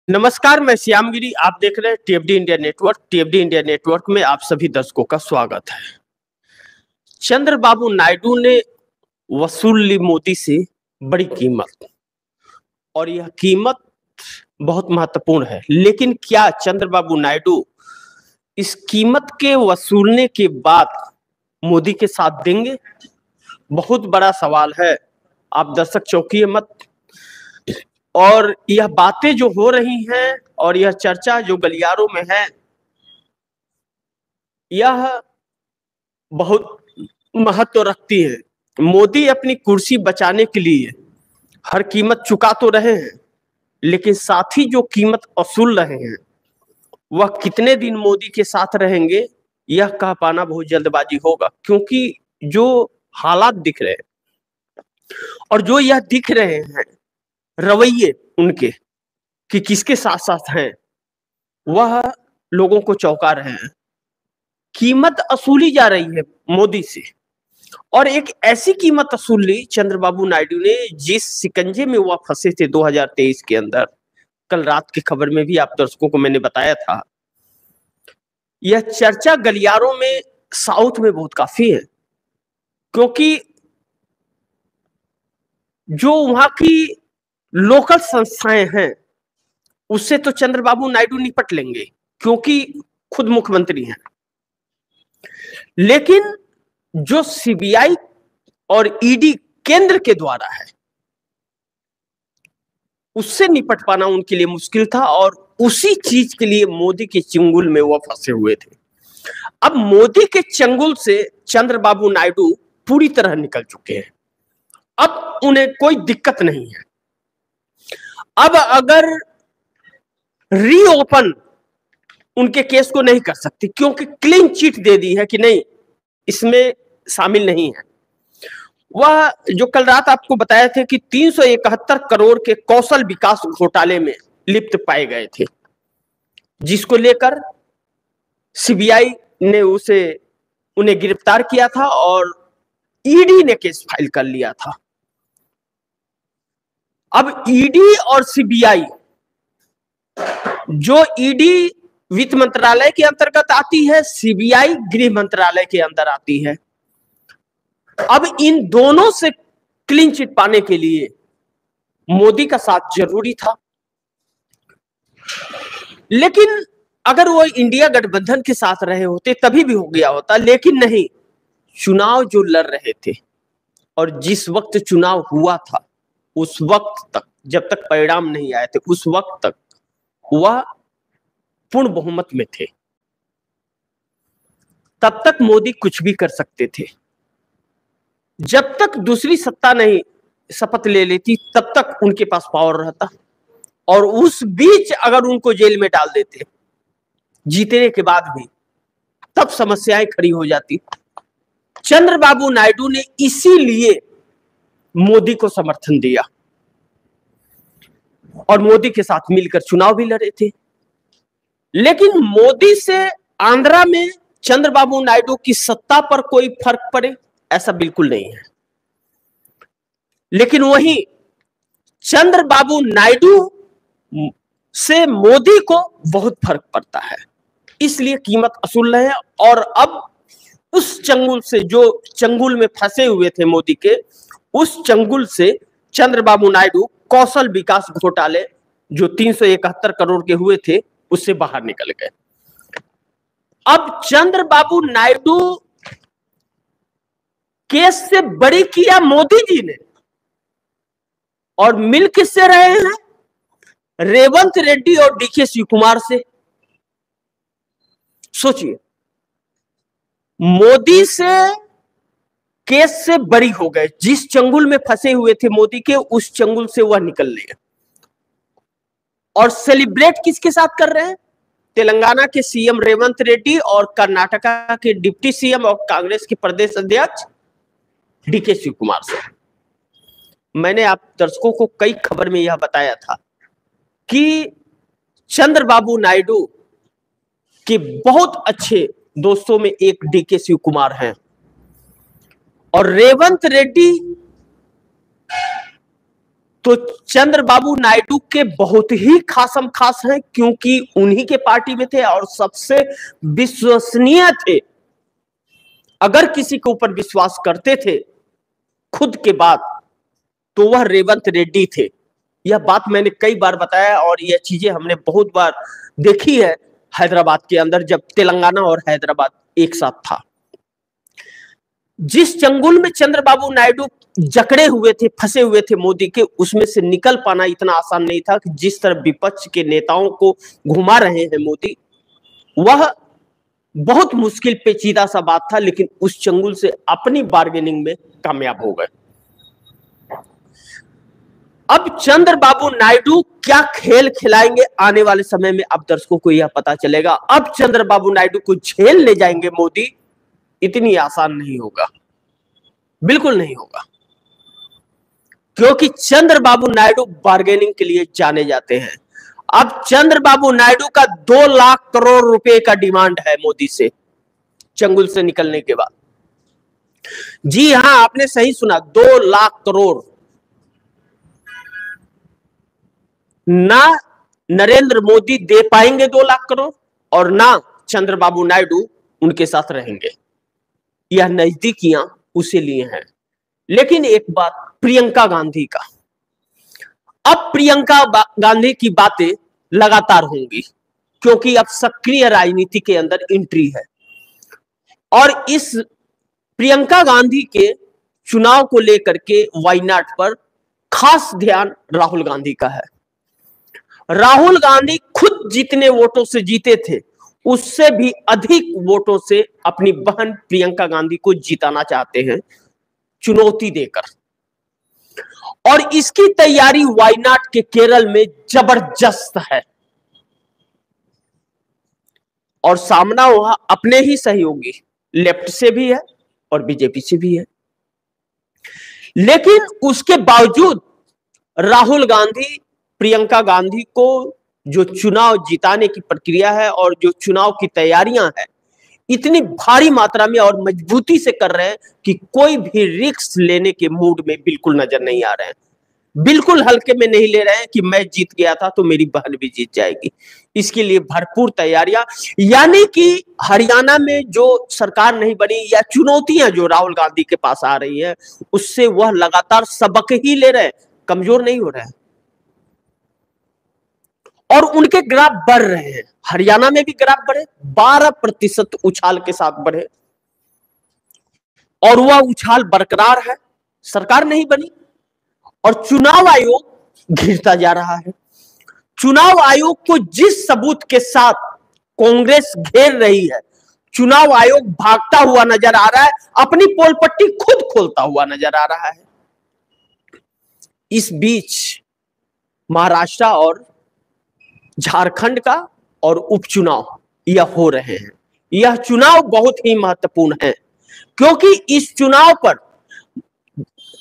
नमस्कार, मैं श्यामगिरी। आप देख रहे हैं टीएफडी इंडिया नेटवर्क। टीएफडी इंडिया नेटवर्क में आप सभी दर्शकों का स्वागत है। चंद्रबाबू नायडू ने वसूल ली मोदी से बड़ी कीमत, और यह कीमत बहुत महत्वपूर्ण है। लेकिन क्या चंद्रबाबू नायडू इस कीमत के वसूलने के बाद मोदी के साथ देंगे? बहुत बड़ा सवाल है। आप दर्शक चौंकिए मत। और यह बातें जो हो रही हैं और यह चर्चा जो गलियारों में है, यह बहुत महत्व रखती है। मोदी अपनी कुर्सी बचाने के लिए हर कीमत चुका तो रहे हैं, लेकिन साथ ही जो कीमत वसूल रहे हैं वह कितने दिन मोदी के साथ रहेंगे, यह कह पाना बहुत जल्दबाजी होगा। क्योंकि जो हालात दिख रहे हैं और जो यह दिख रहे हैं रवैये उनके कि किसके साथ साथ हैं, वह लोगों को चौंका रहे हैं। कीमत वसूली जा रही है मोदी से, और एक ऐसी कीमत वसूल ली चंद्रबाबू नायडू ने जिस शिकंजे में वह फंसे थे 2023 के अंदर। कल रात की खबर में भी आप दर्शकों को मैंने बताया था। यह चर्चा गलियारों में साउथ में बहुत काफी है, क्योंकि जो वहां की लोकल संस्थाएं हैं उससे तो चंद्रबाबू नायडू निपट लेंगे, क्योंकि खुद मुख्यमंत्री हैं। लेकिन जो सीबीआई और ईडी केंद्र के द्वारा है, उससे निपट पाना उनके लिए मुश्किल था, और उसी चीज के लिए मोदी के चंगुल में वो फंसे हुए थे। अब मोदी के चंगुल से चंद्रबाबू नायडू पूरी तरह निकल चुके हैं। अब उन्हें कोई दिक्कत नहीं है। अब अगर रीओपन उनके केस को नहीं कर सकती, क्योंकि क्लीन चिट दे दी है कि नहीं, इसमें शामिल नहीं है। वह जो कल रात आपको बताया थे कि 371 करोड़ के कौशल विकास घोटाले में लिप्त पाए गए थे, जिसको लेकर सीबीआई ने उन्हें गिरफ्तार किया था और ईडी ने केस फाइल कर लिया था। अब ईडी और सीबीआई, जो ईडी वित्त मंत्रालय के अंतर्गत आती है, सीबीआई गृह मंत्रालय के अंदर आती है। अब इन दोनों से क्लीन चिट पाने के लिए मोदी का साथ जरूरी था। लेकिन अगर वो इंडिया गठबंधन के साथ रहे होते तभी भी हो गया होता, लेकिन नहीं। चुनाव जो लड़ रहे थे और जिस वक्त चुनाव हुआ था, उस वक्त तक, जब तक परिणाम नहीं आए थे, उस वक्त तक वह पूर्ण बहुमत में थे। तब तक मोदी कुछ भी कर सकते थे। जब तक दूसरी सत्ता नहीं शपथ ले लेती, तब तक उनके पास पावर रहता, और उस बीच अगर उनको जेल में डाल देते जीतने के बाद भी, तब समस्याएं खड़ी हो जाती। चंद्रबाबू नायडू ने इसीलिए मोदी को समर्थन दिया और मोदी के साथ मिलकर चुनाव भी लड़े थे। लेकिन मोदी से आंध्रा में चंद्रबाबू नायडू की सत्ता पर कोई फर्क पड़े, ऐसा बिल्कुल नहीं है। लेकिन वहीं चंद्रबाबू नायडू से मोदी को बहुत फर्क पड़ता है, इसलिए कीमत वसूल रहे हैं। और अब उस चंगुल से, जो चंगुल में फंसे हुए थे मोदी के, उस चंगुल से चंद्रबाबू नायडू कौशल विकास घोटाले जो 371 करोड़ के हुए थे, उससे बाहर निकल गए। अब चंद्रबाबू नायडू केस से बरी किया मोदी जी ने, और मिल किससे रहे हैं? रेवंत रेड्डी और डीके शिव कुमार से। सोचिए, मोदी से केस से बरी हो गए। जिस चंगुल में फंसे हुए थे मोदी के, उस चंगुल से वह निकल लिए। और सेलिब्रेट किसके साथ कर रहे हैं? तेलंगाना के सीएम रेवंत रेड्डी और कर्नाटका के डिप्टी सीएम और कांग्रेस के प्रदेश अध्यक्ष डीके शिव कुमार से। मैंने आप दर्शकों को कई खबर में यह बताया था कि चंद्रबाबू नायडू के बहुत अच्छे दोस्तों में एक डीके शिव कुमार हैं, और रेवंत रेड्डी तो चंद्रबाबू नायडू के बहुत ही खासम खास हैं, क्योंकि उन्हीं के पार्टी में थे और सबसे विश्वसनीय थे। अगर किसी के ऊपर विश्वास करते थे खुद के बाद, तो वह रेवंत रेड्डी थे। यह बात मैंने कई बार बताया और यह चीजें हमने बहुत बार देखी है हैदराबाद के अंदर, जब तेलंगाना और हैदराबाद एक साथ था। जिस चंगुल में चंद्रबाबू नायडू जकड़े हुए थे, फंसे हुए थे मोदी के, उसमें से निकल पाना इतना आसान नहीं था कि जिस तरह विपक्ष के नेताओं को घुमा रहे हैं मोदी, वह बहुत मुश्किल पेचीदा सा बात था, लेकिन उस चंगुल से अपनी बार्गेनिंग में कामयाब हो गए। अब चंद्रबाबू नायडू क्या खेल खिलाएंगे आने वाले समय में, अब दर्शकों को यह पता चलेगा। अब चंद्रबाबू नायडू को झेल ले जाएंगे मोदी, इतनी आसान नहीं होगा, बिल्कुल नहीं होगा, क्योंकि चंद्रबाबू नायडू बार्गेनिंग के लिए जाने जाते हैं। अब चंद्रबाबू नायडू का 2 लाख करोड़ रुपए का डिमांड है मोदी से चंगुल से निकलने के बाद। जी हां, आपने सही सुना, 2 लाख करोड़। ना नरेंद्र मोदी दे पाएंगे 2 लाख करोड़ और ना चंद्रबाबू नायडू उनके साथ रहेंगे। यह नजदीकियां उसे लिए हैं। लेकिन एक बात प्रियंका गांधी का, अब प्रियंका गांधी की बातें लगातार होंगी, क्योंकि अब सक्रिय राजनीति के अंदर एंट्री है और इस प्रियंका गांधी के चुनाव को लेकर के वायनाड पर खास ध्यान राहुल गांधी का है। राहुल गांधी खुद जितने वोटों से जीते थे, उससे भी अधिक वोटों से अपनी बहन प्रियंका गांधी को जिताना चाहते हैं, चुनौती देकर। और इसकी तैयारी वायनाड के केरल में जबरदस्त है और सामना वहां अपने ही सहयोगी लेफ्ट से भी है और बीजेपी से भी है। लेकिन उसके बावजूद राहुल गांधी प्रियंका गांधी को जो चुनाव जिताने की प्रक्रिया है और जो चुनाव की तैयारियां हैं, इतनी भारी मात्रा में और मजबूती से कर रहे हैं कि कोई भी रिस्क लेने के मूड में बिल्कुल नजर नहीं आ रहे हैं। बिल्कुल हल्के में नहीं ले रहे हैं कि मैं जीत गया था तो मेरी बहन भी जीत जाएगी। इसके लिए भरपूर तैयारियां, यानी कि हरियाणा में जो सरकार नहीं बनी या चुनौतियां जो राहुल गांधी के पास आ रही है, उससे वह लगातार सबक ही ले रहे हैं, कमजोर नहीं हो रहे हैं और उनके ग्राफ बढ़ रहे हैं। हरियाणा में भी ग्राफ बढ़े, 12% उछाल के साथ बढ़े और वह उछाल बरकरार है। सरकार नहीं बनी और चुनाव आयोग घिरता जा रहा है। चुनाव आयोग को जिस सबूत के साथ कांग्रेस घेर रही है, चुनाव आयोग भागता हुआ नजर आ रहा है, अपनी पोल पट्टी खुद खोलता हुआ नजर आ रहा है। इस बीच महाराष्ट्र और झारखंड का और उपचुनाव यह हो रहे हैं। यह चुनाव बहुत ही महत्वपूर्ण है, क्योंकि इस चुनाव पर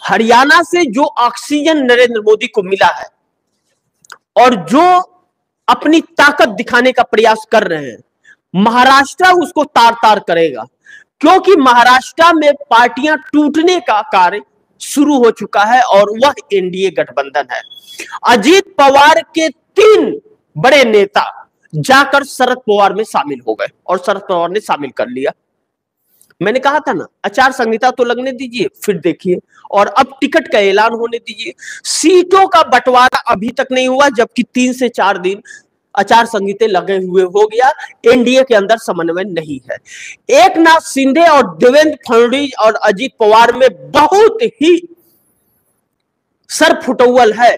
हरियाणा से जो ऑक्सीजन नरेंद्र मोदी को मिला है और जो अपनी ताकत दिखाने का प्रयास कर रहे हैं, महाराष्ट्र उसको तार तार करेगा, क्योंकि महाराष्ट्र में पार्टियां टूटने का कार्य शुरू हो चुका है और वह एनडीए गठबंधन है। अजीत पवार के 3 बड़े नेता जाकर शरद पवार में शामिल हो गए और शरद पवार ने शामिल कर लिया। मैंने कहा था ना, आचार संहिता तो लगने दीजिए, फिर देखिए, और अब टिकट का ऐलान होने दीजिए। सीटों का बंटवारा अभी तक नहीं हुआ, जबकि 3 से 4 दिन आचार संहिता लगे हुए हो गया। एनडीए के अंदर समन्वय नहीं है। एकनाथ शिंदे और देवेंद्र फडणवीस और अजीत पवार में बहुत ही सर फुटौल है,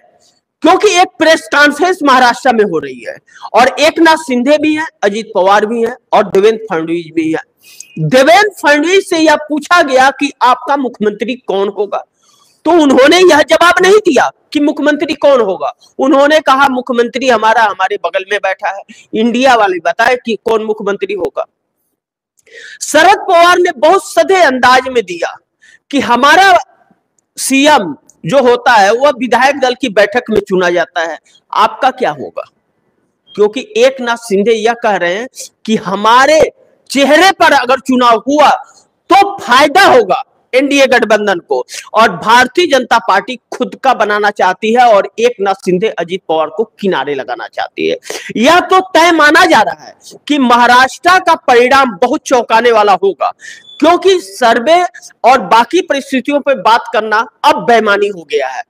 क्योंकि एक प्रेस कॉन्फ्रेंस महाराष्ट्र में हो रही है और एकनाथ शिंदे भी है, अजीत पवार भी है और देवेंद्र फडणवीस भी है। देवेंद्र फडणवीस से यह पूछा गया कि आपका मुख्यमंत्री कौन होगा, तो उन्होंने यह जवाब नहीं दिया कि मुख्यमंत्री कौन होगा। उन्होंने कहा मुख्यमंत्री हमारा हमारे बगल में बैठा है, इंडिया वाले बताए कि कौन मुख्यमंत्री होगा। शरद पवार ने बहुत सधे अंदाज में दिया कि हमारा सीएम जो होता है वह विधायक दल की बैठक में चुना जाता है, आपका क्या होगा। क्योंकि एकनाथ शिंदे यह कह रहे हैं कि हमारे चेहरे पर अगर चुनाव हुआ तो फायदा होगा, एनडीए गठबंधन को, और भारतीय जनता पार्टी खुद का बनाना चाहती है और एकनाथ शिंदे अजीत पवार को किनारे लगाना चाहती है। यह तो तय माना जा रहा है कि महाराष्ट्र का परिणाम बहुत चौंकाने वाला होगा, क्योंकि सर्वे और बाकी परिस्थितियों पर बात करना अब बेईमानी हो गया है।